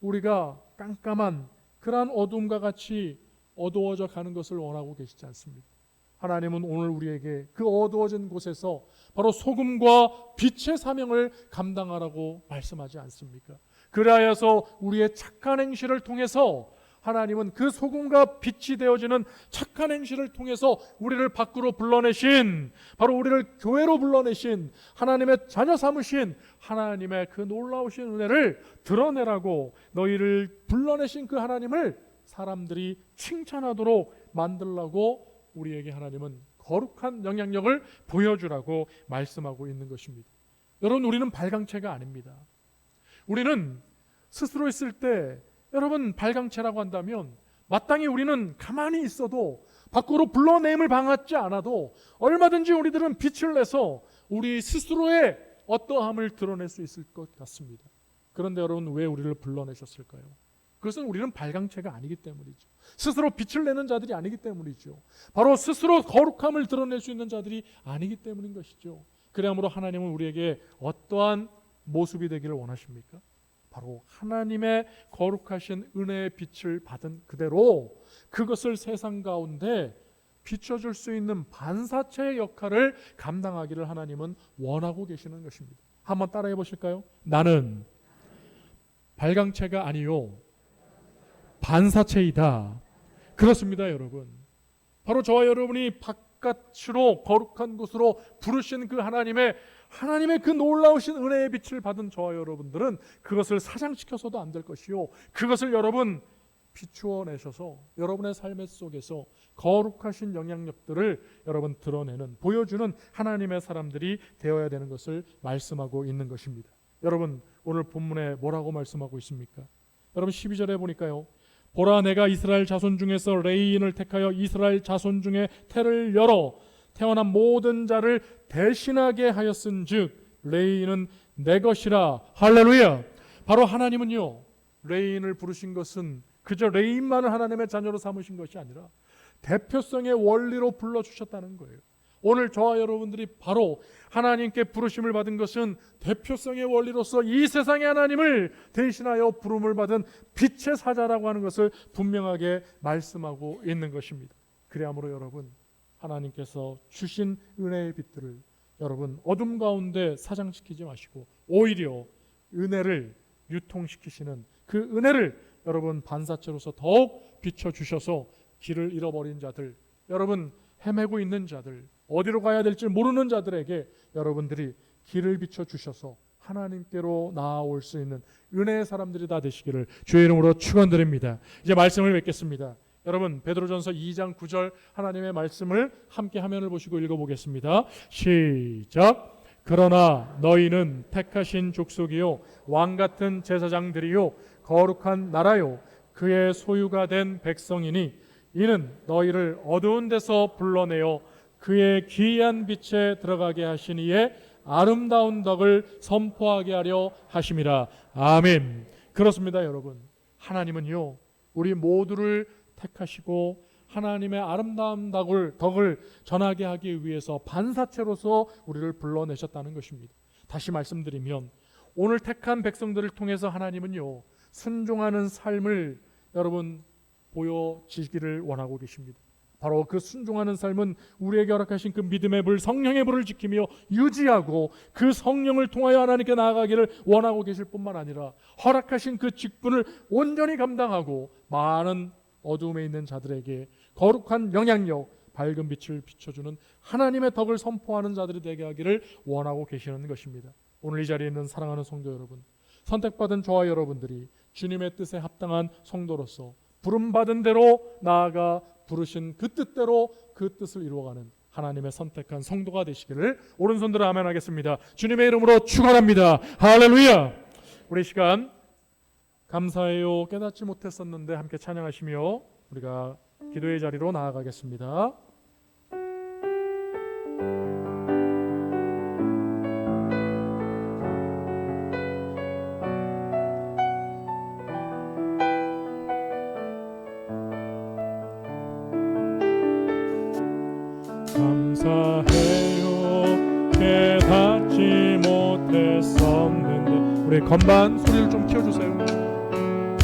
우리가 깜깜한 그러한 어둠과 같이 어두워져 가는 것을 원하고 계시지 않습니다. 하나님은 오늘 우리에게 그 어두워진 곳에서 바로 소금과 빛의 사명을 감당하라고 말씀하지 않습니까? 그리하여서 우리의 착한 행실을 통해서 하나님은 그 소금과 빛이 되어지는 착한 행실을 통해서 우리를 밖으로 불러내신, 바로 우리를 교회로 불러내신 하나님의 자녀 삼으신 하나님의 그 놀라우신 은혜를 드러내라고, 너희를 불러내신 그 하나님을 사람들이 칭찬하도록 만들라고 우리에게 하나님은 거룩한 영향력을 보여주라고 말씀하고 있는 것입니다. 여러분, 우리는 발광체가 아닙니다. 우리는 스스로 있을 때 여러분 발광체라고 한다면 마땅히 우리는 가만히 있어도 밖으로 불러내임을 방하지 않아도 얼마든지 우리들은 빛을 내서 우리 스스로의 어떠함을 드러낼 수 있을 것 같습니다. 그런데 여러분 왜 우리를 불러내셨을까요? 그것은 우리는 발광체가 아니기 때문이죠. 스스로 빛을 내는 자들이 아니기 때문이죠. 바로 스스로 거룩함을 드러낼 수 있는 자들이 아니기 때문인 것이죠. 그러므로 하나님은 우리에게 어떠한 모습이 되기를 원하십니까? 바로 하나님의 거룩하신 은혜의 빛을 받은 그대로 그것을 세상 가운데 비춰줄 수 있는 반사체의 역할을 감당하기를 하나님은 원하고 계시는 것입니다. 한번 따라해 보실까요? 나는 발광체가 아니요 반사체이다. 그렇습니다, 여러분. 바로 저와 여러분이 바깥으로 거룩한 곳으로 부르신 그 하나님의 그 놀라우신 은혜의 빛을 받은 저와 여러분들은 그것을 사장시켜서도 안 될 것이요, 그것을 여러분 비추어 내셔서 여러분의 삶의 속에서 거룩하신 영향력들을 여러분 드러내는, 보여주는 하나님의 사람들이 되어야 되는 것을 말씀하고 있는 것입니다. 여러분 오늘 본문에 뭐라고 말씀하고 있습니까? 여러분 12절에 보니까요, 보라 내가 이스라엘 자손 중에서 레이인을 택하여 이스라엘 자손 중에 태를 열어 태어난 모든 자를 대신하게 하였은즉 레이인은 내 것이라. 할렐루야. 바로 하나님은요, 레이인을 부르신 것은 그저 레이인만을 하나님의 자녀로 삼으신 것이 아니라 대표성의 원리로 불러주셨다는 거예요. 오늘 저와 여러분들이 바로 하나님께 부르심을 받은 것은 대표성의 원리로서 이 세상의 하나님을 대신하여 부름을 받은 빛의 사자라고 하는 것을 분명하게 말씀하고 있는 것입니다. 그러므로 여러분 하나님께서 주신 은혜의 빛들을 여러분 어둠 가운데 사장시키지 마시고 오히려 은혜를 유통시키시는 그 은혜를 여러분 반사체로서 더욱 비춰주셔서 길을 잃어버린 자들, 여러분 헤매고 있는 자들, 어디로 가야 될지 모르는 자들에게 여러분들이 길을 비춰주셔서 하나님께로 나아올 수 있는 은혜의 사람들이 다 되시기를 주의 이름으로 축원드립니다. 이제 말씀을 맺겠습니다. 여러분 베드로전서 2장 9절 하나님의 말씀을 함께 화면을 보시고 읽어보겠습니다. 시작. 그러나 너희는 택하신 족속이요 왕같은 제사장들이요 거룩한 나라요 그의 소유가 된 백성이니 이는 너희를 어두운 데서 불러내어 그의 기이한 빛에 들어가게 하신 이의 아름다운 덕을 선포하게 하려 하심이라. 아멘. 그렇습니다, 여러분. 하나님은요 우리 모두를 택하시고 하나님의 아름다운 덕을 전하게 하기 위해서 반사체로서 우리를 불러내셨다는 것입니다. 다시 말씀드리면 오늘 택한 백성들을 통해서 하나님은요 순종하는 삶을 여러분 보여지기를 원하고 계십니다. 바로 그 순종하는 삶은 우리에게 허락하신 그 믿음의 불, 성령의 불을 지키며 유지하고 그 성령을 통하여 하나님께 나아가기를 원하고 계실 뿐만 아니라 허락하신 그 직분을 온전히 감당하고 많은 어두움에 있는 자들에게 거룩한 영향력, 밝은 빛을 비춰주는 하나님의 덕을 선포하는 자들이 되게 하기를 원하고 계시는 것입니다. 오늘 이 자리에 있는 사랑하는 성도 여러분, 선택받은 저와 여러분들이 주님의 뜻에 합당한 성도로서 부름받은 대로 나아가 부르신 그 뜻대로 그 뜻을 이루어가는 하나님의 선택한 성도가 되시기를 오른손 들어 아멘 하겠습니다. 주님의 이름으로 축원합니다. 할렐루야. 우리 시간 감사해요 깨닫지 못했었는데 함께 찬양하시며 우리가 기도의 자리로 나아가겠습니다. 감사해요 깨닫지 못했었는데 우리 건반 소리를 좀 키워주세요.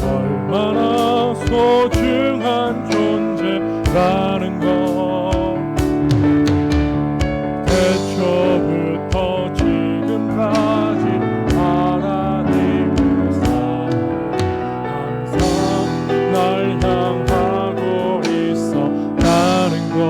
얼마나 소중한 존재라는 것 태초부터 지금까지 하나님의 사랑 항상 날 향하고 있었다는 것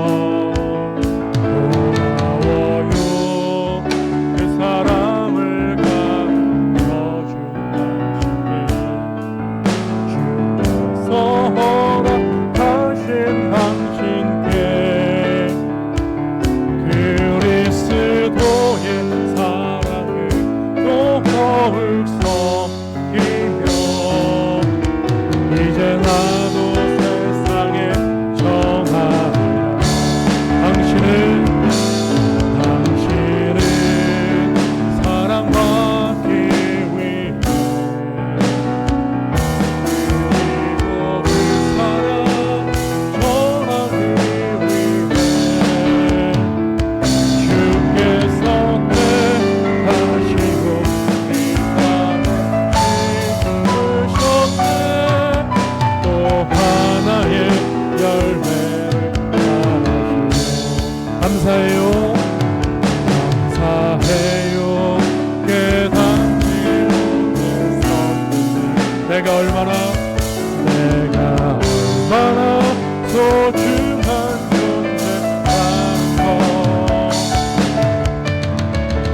허락하신 당신께 감사해요. 감사해요. 깨닫지 못했었는데 내가 얼마나 소중한 존재라는 것.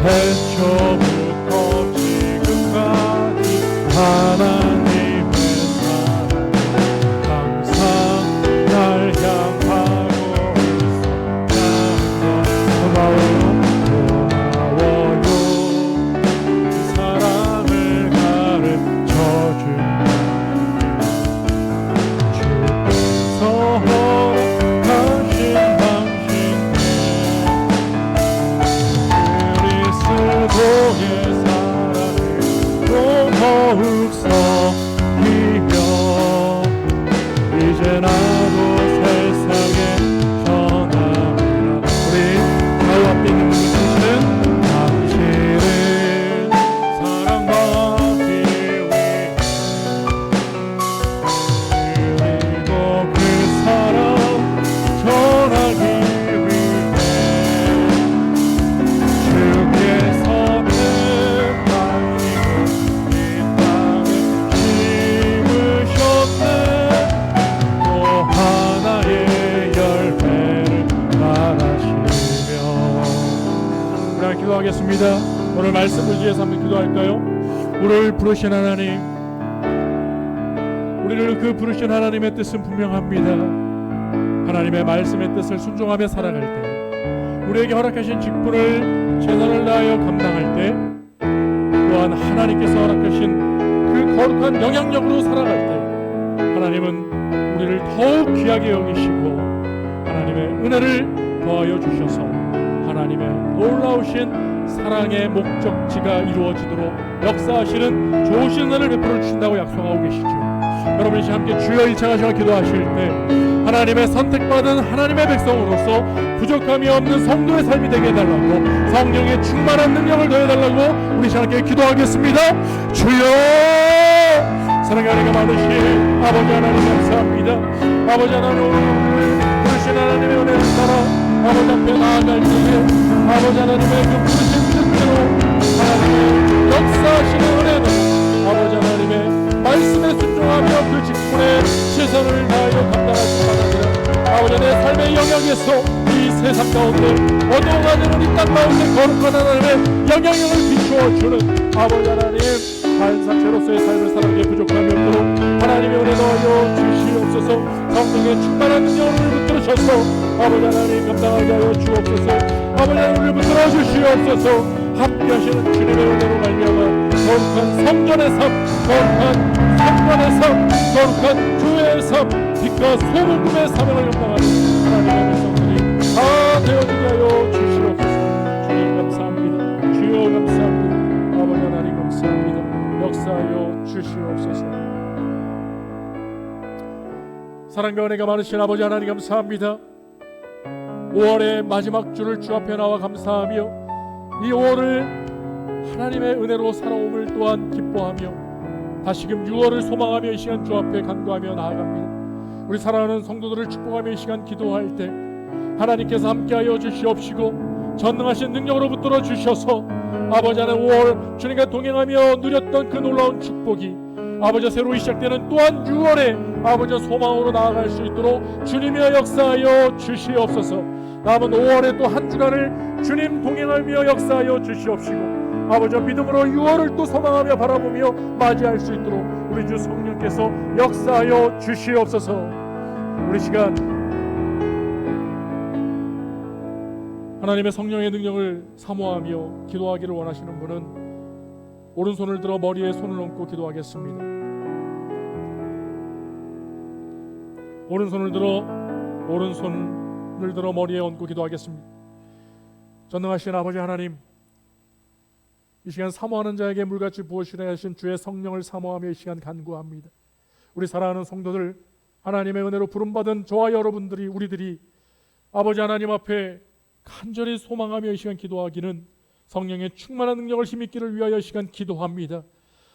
태초부터 지금까지 하나님의 사랑 항상 날 향하고 있었다는 것. 고마워요. 그 사랑을 가르쳐준 더욱 섬기며 이제 나도 세상에 전하리라. 우리 좌우 앞에 있는 분들 중시는 당신은 사랑받기 위해 그리고 그 사랑 전하기 위해 주께서 기도하겠습니다. 오늘 말씀을 위해서 한번 기도할까요? 우리를 부르신 하나님, 우리를 그 부르신 하나님의 뜻은 분명합니다. 하나님의 말씀의 뜻을 순종하며 살아갈 때, 우리에게 허락하신 직분을 최선을 다하여 감당할 때, 또한 하나님께서 허락하신 그 거룩한 영향력으로 살아갈 때 하나님은 우리를 더욱 귀하게 여기시고 하나님의 은혜를 더하여 주셔서 하나님의 놀라우신 사랑의 목적지가 이루어지도록 역사하시는 좋으신 은혜를 베풀어 주신다고 약속하고 계시죠. 여러분이 함께 주여 일창하셔 기도하실 때 하나님의 선택받은 하나님의 백성으로서 부족함이 없는 성도의 삶이 되게 해달라고, 성령의 충만한 능력을 더해달라고 우리 함께 기도하겠습니다. 주여, 사랑의 은혜가 많으신 아버지 하나님 감사합니다. 아버지 하나님, 부르신 하나님의 은혜를 따라 아버지 앞에 나아갈 때에 아버지 하나님의 그 부르신 뜻대로 하나님의 역사하시는 은혜는 아버지 하나님의 말씀에 순종하며 그 직분에 최선을 다하여 감당하시기 바랍니다. 아버지 내 삶의 영역에서 이 세상 가운데 어두워가는 이 땅 가운데 거룩한 하나님의 영향력을 비추어주는 아버지 하나님 반사체로서의 삶을 살아가기에 부족함이 없도록 하나님의 은혜 더하여 주시옵소서. 성령의 충만한 능력을 붙들으셔서 아버지 하나님 감당하게 하여 주옵소서. 아버지 하나님을 붙들어 주시옵소서. 함께 하시는 주님의 은혜로 말미암아 거룩한 성전의 삶, 거룩한 성전의 삶, 거룩한 주의 삶, 빛과 소금의 사명을 감당하는 하나님의 백성들이 다 되어지게 하여 주시옵소서. 주님 감사합니다. 주여 감사합니다. 아버지 하나님 감사합니다. 역사하여 주시옵소서. 사랑과 은혜가 많으신 아버지 하나님 감사합니다. 5월의 마지막 주를 주 앞에 나와 감사하며 이 5월을 하나님의 은혜로 살아옴을 또한 기뻐하며 다시금 6월을 소망하며 이 시간 주 앞에 간구하며 나아갑니다. 우리 사랑하는 성도들을 축복하며 이 시간 기도할 때 하나님께서 함께하여 주시옵시고 전능하신 능력으로 붙들어 주셔서 아버지 하나님 5월 주님과 동행하며 누렸던 그 놀라운 축복이 아버지 새로 시작되는 또한 6월에 아버지 소망으로 나아갈 수 있도록 주님이여 역사하여 주시옵소서. 남은 5월에 또 한 주간을 주님 동행하며 역사하여 주시옵시고 아버지 믿음으로 6월을 또 소망하며 바라보며 맞이할 수 있도록 우리 주 성령께서 역사하여 주시옵소서. 우리 시간 하나님의 성령의 능력을 사모하며 기도하기를 원하시는 분은 오른손을 들어 머리에 손을 얹고 기도하겠습니다. 오른손을 들어 머리에 얹고 기도하겠습니다. 전능하신 아버지 하나님, 이 시간 사모하는 자에게 물같이 부어주시려 하신 주의 성령을 사모하며 이 시간 간구합니다. 우리 사랑하는 성도들, 하나님의 은혜로 부름받은 저와 여러분들이 우리들이 아버지 하나님 앞에 간절히 소망하며 이 시간 기도하기는 성령의 충만한 능력을 힘입기를 위하여 이 시간 기도합니다.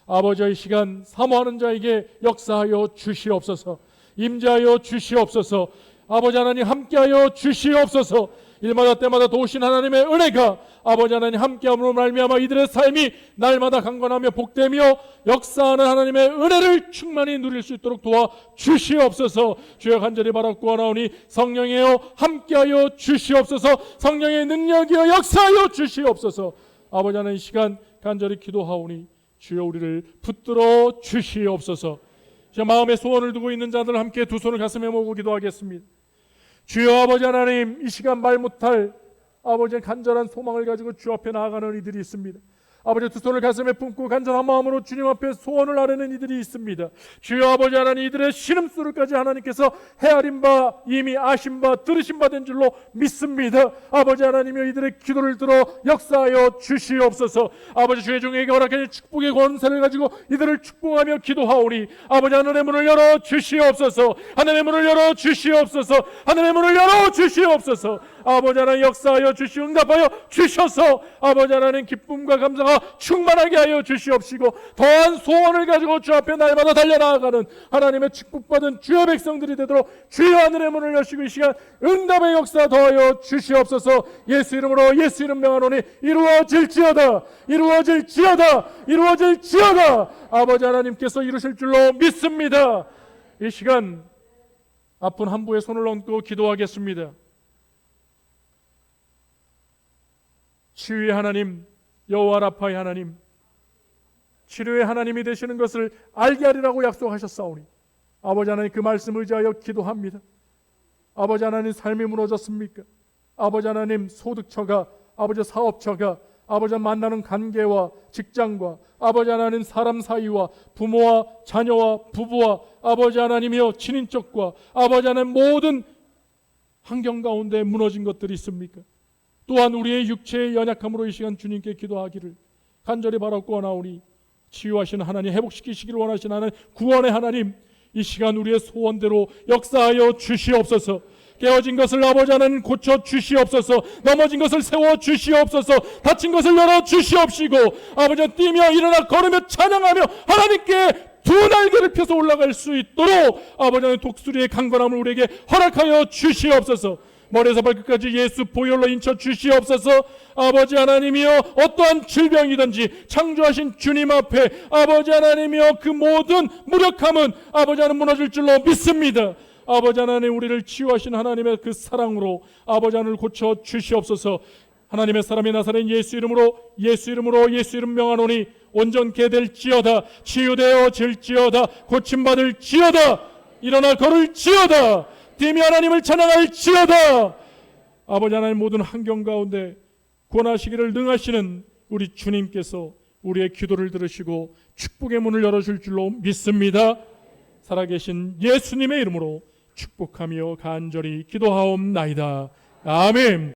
아버지 이 시간 사모하는 자에게 역사하여 주시옵소서. 임재하여 주시옵소서. 아버지 하나님 함께하여 주시옵소서. 일마다 때마다 도우신 하나님의 은혜가 아버지 하나님 함께함으로 말미암아 이들의 삶이 날마다 강건하며 복되며 역사하는 하나님의 은혜를 충만히 누릴 수 있도록 도와 주시옵소서. 주여 간절히 바라고 원하오니 성령이여 함께하여 주시옵소서. 성령의 능력이여 역사하여 주시옵소서. 아버지 하나님 이 시간 간절히 기도하오니 주여 우리를 붙들어 주시옵소서. 제 마음에 소원을 두고 있는 자들 함께 두 손을 가슴에 모으고 기도하겠습니다. 주여 아버지 하나님, 이 시간 말 못할 아버지의 간절한 소망을 가지고 주 앞에 나아가는 이들이 있습니다. 아버지 두 손을 가슴에 품고 간절한 마음으로 주님 앞에 소원을 아뢰는 이들이 있습니다. 주여 아버지 하나님, 이들의 신음소리까지 하나님께서 헤아린 바, 이미 아신 바, 들으신 바 된 줄로 믿습니다. 아버지 하나님이여 이들의 기도를 들어 역사하여 주시옵소서. 아버지 주의 종에게 허락하신 축복의 권세를 가지고 이들을 축복하며 기도하오니 아버지 하늘의 문을 열어 주시옵소서. 하늘의 문을 열어 주시옵소서. 하늘의 문을 열어 주시옵소서. 아버지 하나님 역사하여 주시오. 응답하여 주셔서 아버지 하나님 기쁨과 감사가 충만하게 하여 주시옵시고 더한 소원을 가지고 주 앞에 날마다 달려나아가는 하나님의 축복받은 주의 백성들이 되도록 주여 하늘의 문을 여시고 이 시간 응답의 역사 더하여 주시옵소서. 예수 이름으로 예수 이름 명하노니 이루어질지어다. 이루어질지어다. 이루어질지어다. 아버지 하나님께서 이루실 줄로 믿습니다. 이 시간 아픈 한 부의 손을 얹고 기도하겠습니다. 치유의 하나님, 여호와 라파의 하나님, 치료의 하나님이 되시는 것을 알게 하리라고 약속하셨사오니 아버지 하나님 그 말씀 의지하여 기도합니다. 아버지 하나님 삶이 무너졌습니까? 아버지 하나님 소득처가, 아버지 사업처가, 아버지 만나는 관계와 직장과 아버지 하나님 사람 사이와 부모와 자녀와 부부와 아버지 하나님이여 친인척과 아버지 하나님 모든 환경 가운데 무너진 것들이 있습니까? 또한 우리의 육체의 연약함으로 이 시간 주님께 기도하기를 간절히 바라고 원하오니 치유하시는 하나님, 회복시키시기를 원하시는 하나님, 구원의 하나님, 이 시간 우리의 소원대로 역사하여 주시옵소서. 깨어진 것을 아버지 하나님 고쳐 주시옵소서. 넘어진 것을 세워 주시옵소서. 다친 것을 열어 주시옵시고 아버지 뛰며 일어나 걸으며 찬양하며 하나님께 두 날개를 펴서 올라갈 수 있도록 아버지 하나님 독수리의 강건함을 우리에게 허락하여 주시옵소서. 머리에서 발끝까지 예수 보혈로 인쳐 주시옵소서. 아버지 하나님이여 어떠한 질병이든지 창조하신 주님 앞에 아버지 하나님이여 그 모든 무력함은 아버지 하나님 무너질 줄로 믿습니다. 아버지 하나님 우리를 치유하신 하나님의 그 사랑으로 아버지 하나님을 고쳐 주시옵소서. 하나님의 사람이 나사렛 예수 이름으로 예수 이름 명하노니 온전케 될지어다. 치유되어질지어다. 고침받을지어다. 일어나 걸을지어다. 뛰며 하나님을 찬양할지어다. 아버지 하나님 모든 환경 가운데 권하시기를 능하시는 우리 주님께서 우리의 기도를 들으시고 축복의 문을 열어줄 줄로 믿습니다. 살아계신 예수님의 이름으로 축복하며 간절히 기도하옵나이다. 아멘.